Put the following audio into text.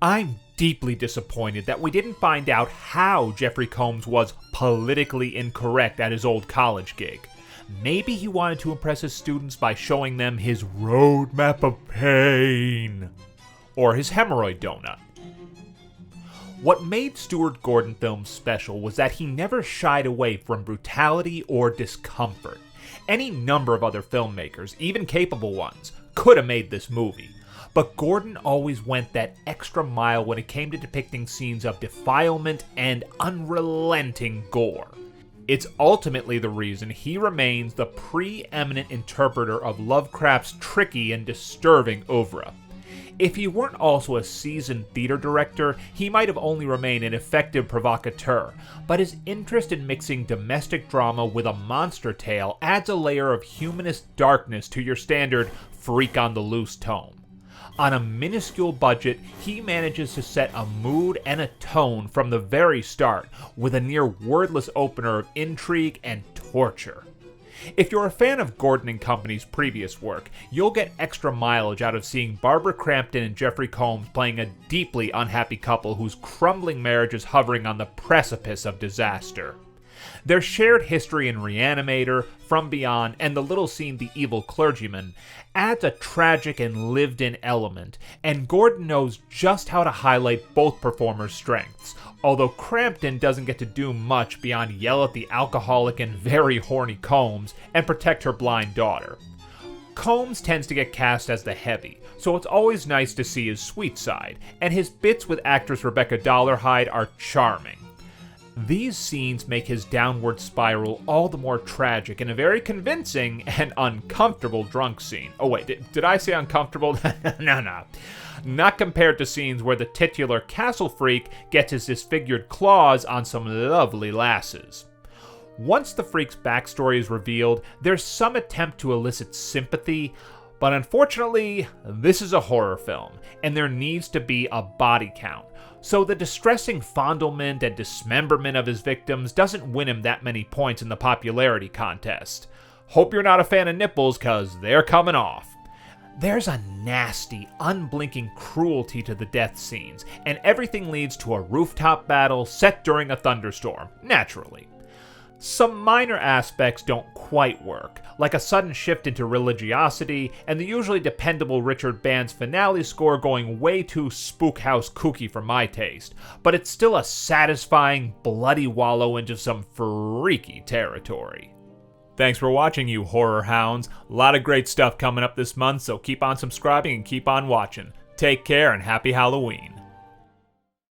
I'm deeply disappointed that we didn't find out how Jeffrey Combs was politically incorrect at his old college gig. Maybe he wanted to impress his students by showing them his roadmap of pain. Or his hemorrhoid donut. What made Stuart Gordon films special was that he never shied away from brutality or discomfort. Any number of other filmmakers, even capable ones, could have made this movie. But Gordon always went that extra mile when it came to depicting scenes of defilement and unrelenting gore. It's ultimately the reason he remains the preeminent interpreter of Lovecraft's tricky and disturbing oeuvre. If he weren't also a seasoned theater director, he might have only remained an effective provocateur, but his interest in mixing domestic drama with a monster tale adds a layer of humanist darkness to your standard freak on the loose tone. On a minuscule budget, he manages to set a mood and a tone from the very start, with a near wordless opener of intrigue and torture. If you're a fan of Gordon & Company's previous work, you'll get extra mileage out of seeing Barbara Crampton and Jeffrey Combs playing a deeply unhappy couple whose crumbling marriage is hovering on the precipice of disaster. Their shared history in Reanimator, From Beyond, and the little scene The Evil Clergyman adds a tragic and lived-in element, and Gordon knows just how to highlight both performers' strengths, although Crampton doesn't get to do much beyond yell at the alcoholic and very horny Combs and protect her blind daughter. Combs tends to get cast as the heavy, so it's always nice to see his sweet side, and his bits with actress Rebecca Dollarhide are charming. These scenes make his downward spiral all the more tragic in a very convincing and uncomfortable drunk scene. Oh wait, did I say uncomfortable? No. Not compared to scenes where the titular castle freak gets his disfigured claws on some lovely lasses. Once the freak's backstory is revealed, there's some attempt to elicit sympathy, but unfortunately, this is a horror film, and there needs to be a body count. So the distressing fondlement and dismemberment of his victims doesn't win him that many points in the popularity contest. Hope you're not a fan of nipples, cause they're coming off. There's a nasty, unblinking cruelty to the death scenes, and everything leads to a rooftop battle set during a thunderstorm, naturally. Some minor aspects don't quite work, like a sudden shift into religiosity and the usually dependable Richard Band's finale score going way too spook house kooky for my taste, but it's still a satisfying, bloody wallow into some freaky territory. Thanks for watching, you horror hounds. A lot of great stuff coming up this month, so keep on subscribing and keep on watching. Take care and happy Halloween.